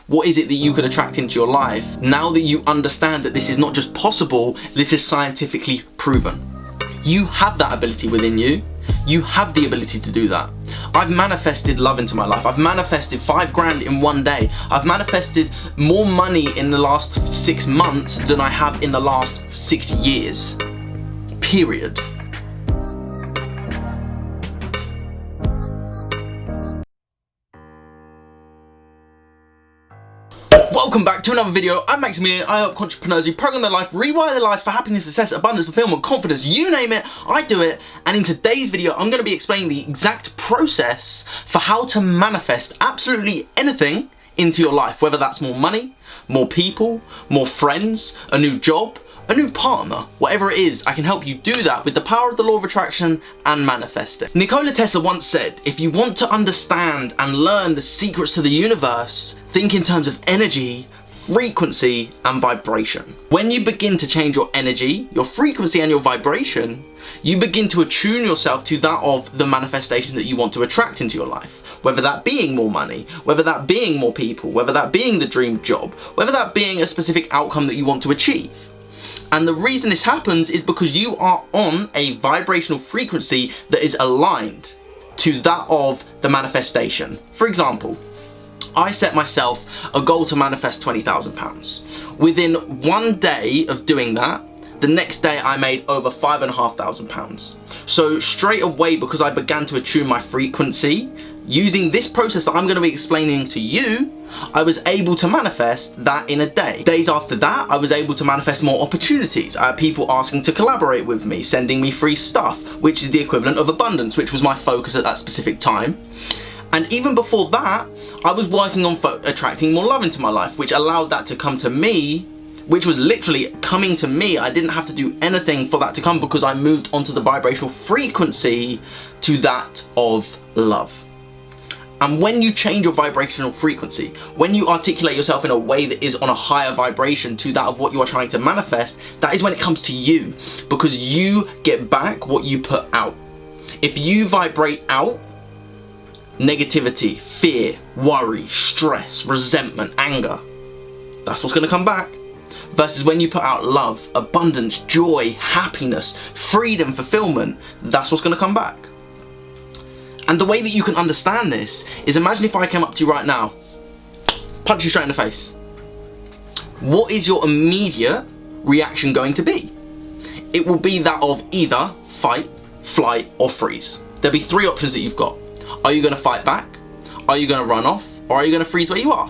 What is it that you could attract into your life now that you understand that this is not just possible, this is scientifically proven? You have that ability within you. You have the ability to do that. I've manifested love into my life. I've manifested 5 grand in one day. I've manifested more money in the last 6 months than I have in the last 6 years. Period. Welcome back to another video. I'm Max Hindle. I help entrepreneurs who program their life, rewire their lives for happiness, success, abundance, fulfillment, confidence, you name it, I do it. And in today's video, I'm going to be explaining the exact process for how to manifest absolutely anything into your life, whether that's more money, more people, more friends, a new job, a new partner, whatever it is. I can help you do that with the power of the law of attraction and manifesting. Nikola Tesla once said, if you want to understand and learn the secrets to the universe, think in terms of energy, frequency, and vibration. When you begin to change your energy, your frequency, and your vibration, you begin to attune yourself to that of the manifestation that you want to attract into your life. Whether that being more money, whether that being more people, whether that being the dream job, whether that being a specific outcome that you want to achieve. And the reason this happens is because you are on a vibrational frequency that is aligned to that of the manifestation. For example, I set myself a goal to manifest £20,000. Within one day of doing that, the next day I made over £5,500. So straight away, because I began to attune my frequency, using this process that I'm going to be explaining to you, I was able to manifest that in a day. Days after that, I was able to manifest more opportunities. I had people asking to collaborate with me, sending me free stuff, which is the equivalent of abundance, which was my focus at that specific time. And even before that, I was working on attracting more love into my life, which allowed that to come to me, which was literally coming to me. I didn't have to do anything for that to come because I moved onto the vibrational frequency to that of love. And when you change your vibrational frequency, when you articulate yourself in a way that is on a higher vibration to that of what you are trying to manifest, that is when it comes to you, because you get back what you put out. If you vibrate out negativity, fear, worry, stress, resentment, anger, that's what's going to come back. Versus when you put out love, abundance, joy, happiness, freedom, fulfillment, that's what's going to come back. And the way that you can understand this is, imagine if I came up to you right now, punch you straight in the face. What is your immediate reaction going to be? It will be that of either fight, flight, or freeze. There'll be 3 options that you've got. Are you going to fight back? Are you going to run off? Or are you going to freeze where you are?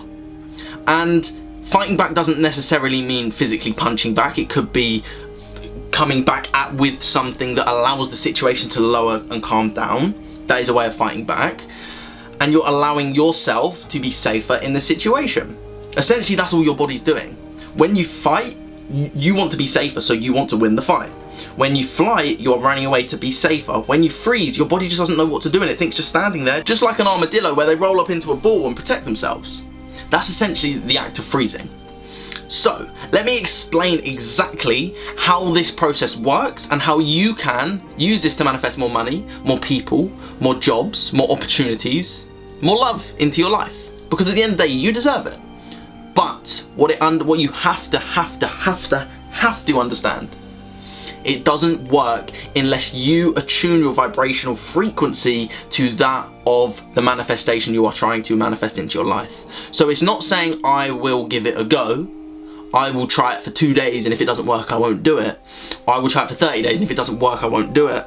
And fighting back doesn't necessarily mean physically punching back. It could be coming back with something that allows the situation to lower and calm down. That is a way of fighting back. And you're allowing yourself to be safer in the situation. Essentially, that's all your body's doing. When you fight, you want to be safer, so you want to win the fight. When you fly, you're running away to be safer. When you freeze, your body just doesn't know what to do and it thinks just standing there, just like an armadillo where they roll up into a ball and protect themselves. That's essentially the act of freezing. So, let me explain exactly how this process works and how you can use this to manifest more money, more people, more jobs, more opportunities, more love into your life. Because at the end of the day, you deserve it. But what you have to understand, it doesn't work unless you attune your vibrational frequency to that of the manifestation you are trying to manifest into your life. So it's not saying I will give it a go. I will try it for 2 days, and if it doesn't work, I won't do it. Or I will try it for 30 days, and if it doesn't work, I won't do it.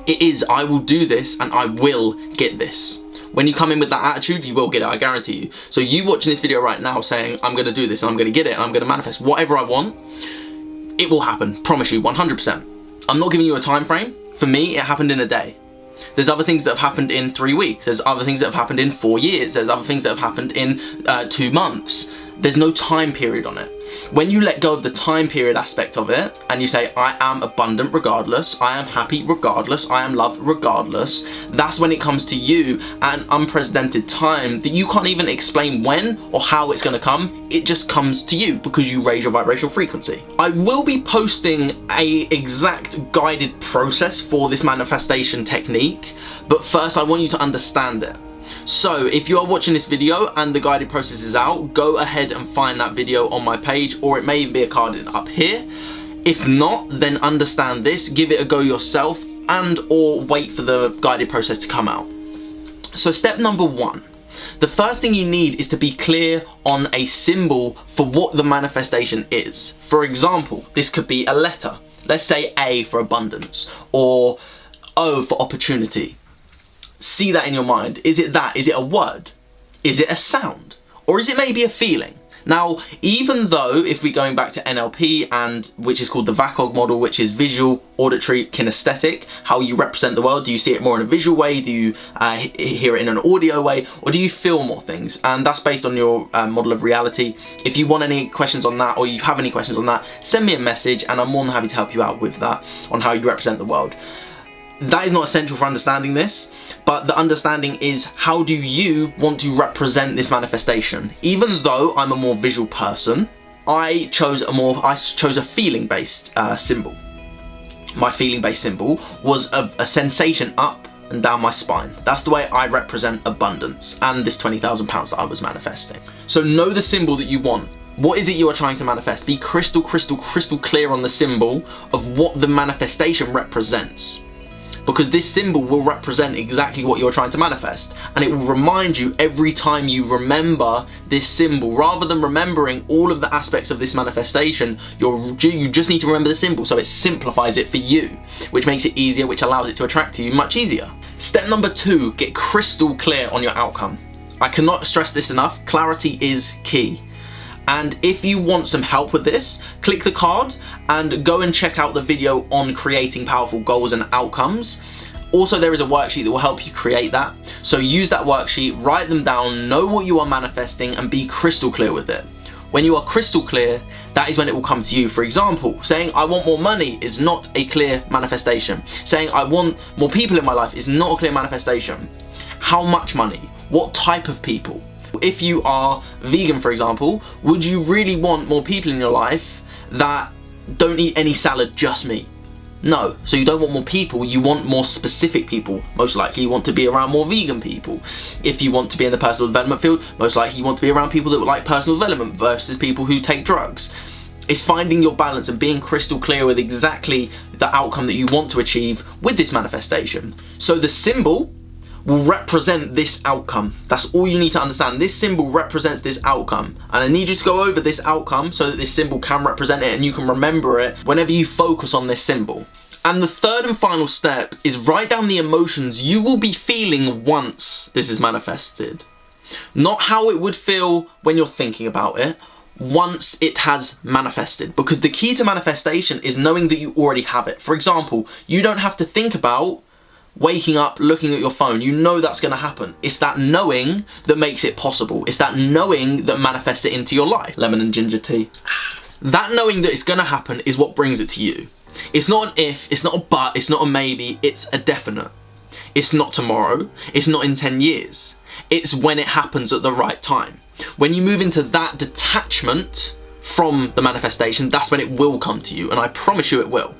It is, I will do this, and I will get this. When you come in with that attitude, you will get it, I guarantee you. So you watching this video right now saying, I'm going to do this, and I'm going to get it, and I'm going to manifest whatever I want, it will happen, promise you, 100%. I'm not giving you a time frame. For me, it happened in a day. There's other things that have happened in 3 weeks. There's other things that have happened in 4 years. There's other things that have happened in 2 months. There's no time period on it. When you let go of the time period aspect of it and you say, I am abundant regardless, I am happy regardless, I am loved regardless, that's when it comes to you at an unprecedented time that you can't even explain when or how it's going to come. It just comes to you because you raise your vibrational frequency. I will be posting an exact guided process for this manifestation technique, but first I want you to understand it. So if you are watching this video and the guided process is out, go ahead and find that video on my page, or it may even be a card up here. If not, then understand this, give it a go yourself, and or wait for the guided process to come out. So step number 1. The first thing you need is to be clear on a symbol for what the manifestation is. For example, this could be a letter. Let's say A for abundance, or O for opportunity. See that in your mind. Is it that? Is it a word? Is it a sound? Or is it maybe a feeling? Now, even though if we're going back to NLP, and which is called the VACOG model, which is visual, auditory, kinesthetic, how you represent the world, do you see it more in a visual way? Do you hear it in an audio way? Or do you feel more things? And that's based on your model of reality. If you want any questions on that, or you have any questions on that, send me a message and I'm more than happy to help you out with that, on how you represent the world. That is not essential for understanding this, but the understanding is, how do you want to represent this manifestation? Even though I'm a more visual person, I chose a feeling-based symbol. My feeling-based symbol was a sensation up and down my spine. That's the way I represent abundance and this £20,000 that I was manifesting. So know the symbol that you want. What is it you are trying to manifest? Be crystal clear on the symbol of what the manifestation represents. Because this symbol will represent exactly what you're trying to manifest, and it will remind you every time you remember this symbol. Rather than remembering all of the aspects of this manifestation, you just need to remember the symbol, so it simplifies it for you, which makes it easier, which allows it to attract to you much easier. Step number 2, get crystal clear on your outcome. I cannot stress this enough, clarity is key. And if you want some help with this, click the card and go and check out the video on creating powerful goals and outcomes. Also, there is a worksheet that will help you create that. So use that worksheet, write them down, know what you are manifesting, and be crystal clear with it. When you are crystal clear, that is when it will come to you. For example, saying I want more money is not a clear manifestation. Saying I want more people in my life is not a clear manifestation. How much money? What type of people? If you are vegan, for example, would you really want more people in your life that don't eat any salad, just meat? No. So you don't want more people, you want more specific people. Most likely you want to be around more vegan people. If you want to be in the personal development field, most likely you want to be around people that like personal development versus people who take drugs. It's finding your balance and being crystal clear with exactly the outcome that you want to achieve with this manifestation. So the symbol will represent this outcome. That's all you need to understand. This symbol represents this outcome, and I need you to go over this outcome so that this symbol can represent it and you can remember it whenever you focus on this symbol. And the third and final step is write down the emotions you will be feeling once this is manifested. Not how it would feel when you're thinking about it, once it has manifested, because the key to manifestation is knowing that you already have it. For example, you don't have to think about waking up, looking at your phone. You know that's going to happen. It's that knowing that makes it possible. It's that knowing that manifests it into your life. Lemon and ginger tea. That knowing that it's going to happen is what brings it to you. It's not an if, it's not a but, it's not a maybe, it's a definite. It's not tomorrow, it's not in 10 years. It's when it happens at the right time. When you move into that detachment from the manifestation, that's when it will come to you, and I promise you it will.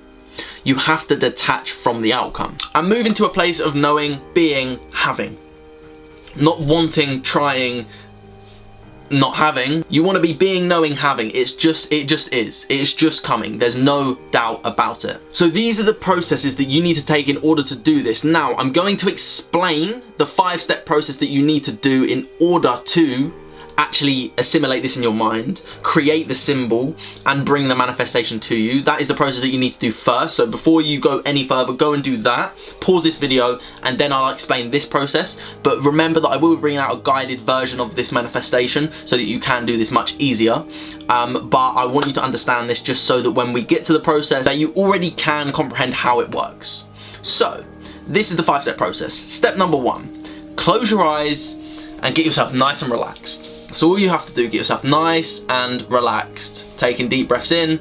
You have to detach from the outcome and move into a place of knowing, being, having. Not wanting, trying, not having. You want to be being, knowing, having. It just is. It's just coming. There's no doubt about it. So these are the processes that you need to take in order to do this. Now, I'm going to explain the 5-step process that you need to do in order to actually assimilate this in your mind, create the symbol, and bring the manifestation to you. That is the process that you need to do first. So before you go any further, go and do that. Pause this video, and then I'll explain this process. But remember that I will be bringing out a guided version of this manifestation so that you can do this much easier. But I want you to understand this just so that when we get to the process, that you already can comprehend how it works. So this is the 5-step process. Step number 1, close your eyes and get yourself nice and relaxed. That's all you have to do, get yourself nice and relaxed. Taking deep breaths in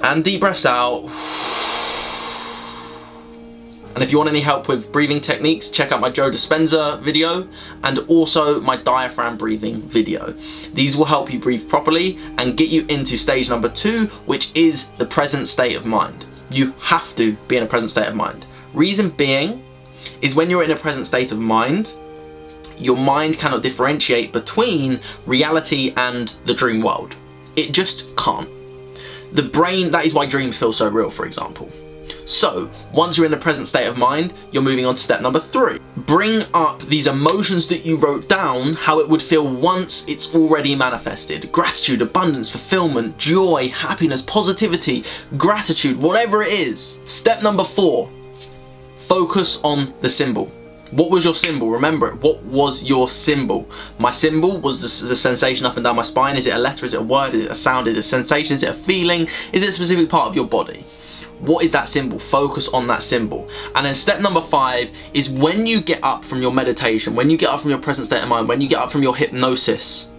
and deep breaths out. And if you want any help with breathing techniques, check out my Joe Dispenza video and also my diaphragm breathing video. These will help you breathe properly and get you into stage number 2, which is the present state of mind. You have to be in a present state of mind. Reason being, is when you're in a present state of mind, your mind cannot differentiate between reality and the dream world. It just can't. The brain, that is why dreams feel so real, for example. So, once you're in the present state of mind, you're moving on to step number 3. Bring up these emotions that you wrote down, how it would feel once it's already manifested. Gratitude, abundance, fulfillment, joy, happiness, positivity, gratitude, whatever it is. Step number 4, focus on the symbol. What was your symbol? Remember it. What was your symbol? My symbol was the sensation up and down my spine. Is it a letter? Is it a word? Is it a sound? Is it a sensation? Is it a feeling? Is it a specific part of your body? What is that symbol? Focus on that symbol. And then step number 5 is when you get up from your meditation, when you get up from your present state of mind, when you get up from your hypnosis,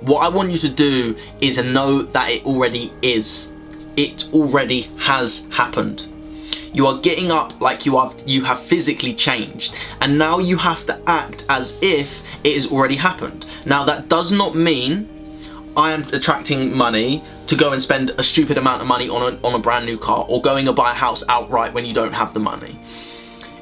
what I want you to do is know that it already is. It already has happened. You are getting up like you have physically changed, and now you have to act as if it has already happened. Now that does not mean I am attracting money to go and spend a stupid amount of money on a brand new car, or going to buy a house outright when you don't have the money.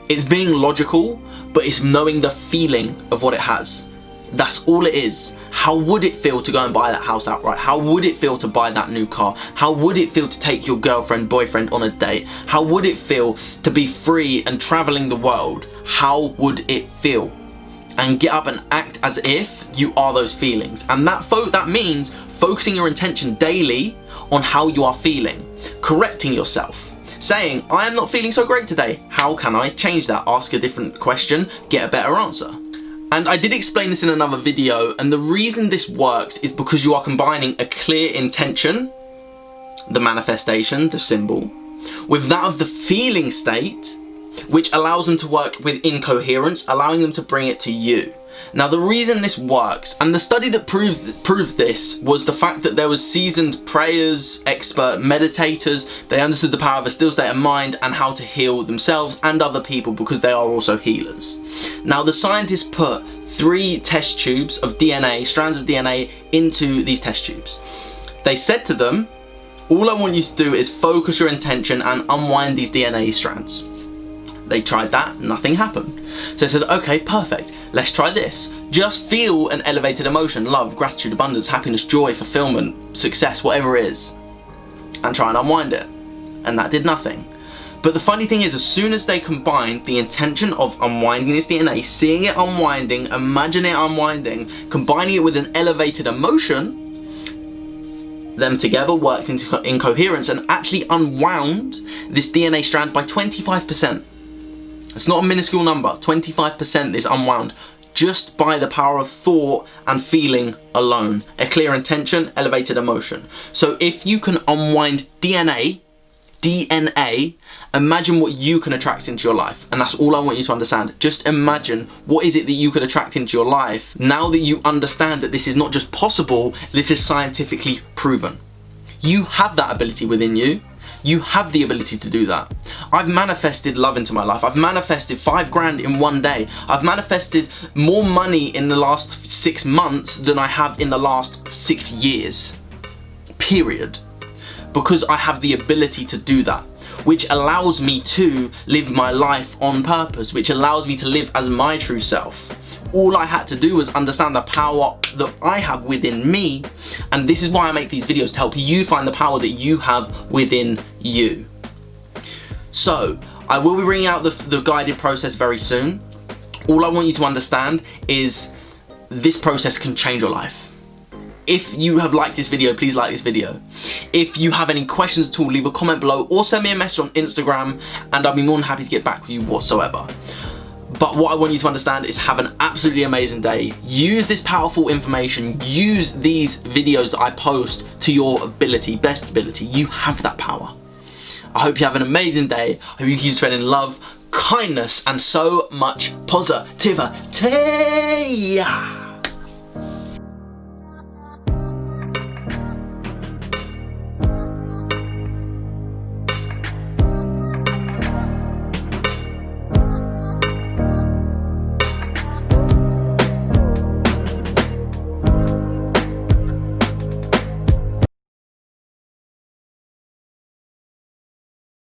It's being logical, but it's knowing the feeling of what it has. That's all it is. How would it feel to go and buy that house outright? How would it feel to buy that new car? How would it feel to take your girlfriend, boyfriend on a date? How would it feel to be free and traveling the world? How would it feel? And get up and act as if you are those feelings. And that means focusing your intention daily on how you are feeling, correcting yourself, saying, I am not feeling so great today. How can I change that? Ask a different question, get a better answer. And I did explain this in another video, and the reason this works is because you are combining a clear intention, the manifestation, the symbol, with that of the feeling state, which allows them to work with incoherence, allowing them to bring it to you. Now the reason this works, and the study that proves this, was the fact that there was seasoned prayers, expert meditators. They understood the power of a still state of mind and how to heal themselves and other people, because they are also healers. Now the scientists put 3 test tubes of DNA, strands of DNA, into these test tubes. They said to them, all I want you to do is focus your intention and unwind these DNA strands. They tried that, nothing happened. So they said, okay, perfect, let's try this. Just feel an elevated emotion, love, gratitude, abundance, happiness, joy, fulfillment, success, whatever it is, and try and unwind it. And that did nothing. But the funny thing is, as soon as they combined the intention of unwinding this DNA, seeing it unwinding, imagining it unwinding, combining it with an elevated emotion, them together worked in coherence and actually unwound this DNA strand by 25%. It's not a minuscule number. 25% is unwound just by the power of thought and feeling alone. A clear intention, elevated emotion. So if you can unwind DNA, imagine what you can attract into your life. And that's all I want you to understand. Just imagine what is it that you could attract into your life now that you understand that this is not just possible, this is scientifically proven. You have that ability within you. You have the ability to do that. I've manifested love into my life. I've manifested 5 grand in one day. I've manifested more money in the last 6 months than I have in the last 6 years. Period. Because I have the ability to do that, which allows me to live my life on purpose, which allows me to live as my true self. All I had to do was understand the power that I have within me, and this is why I make these videos, to help you find the power that you have within you. So, I will be bringing out the guided process very soon. All I want you to understand is this process can change your life. If you have liked this video, please like this video. If you have any questions at all, leave a comment below or send me a message on Instagram, and I'll be more than happy to get back with you whatsoever. But what I want you to understand is have an absolutely amazing day. Use this powerful information. Use these videos that I post to your ability, best ability. You have that power. I hope you have an amazing day. I hope you keep spreading love, kindness, and so much positivity.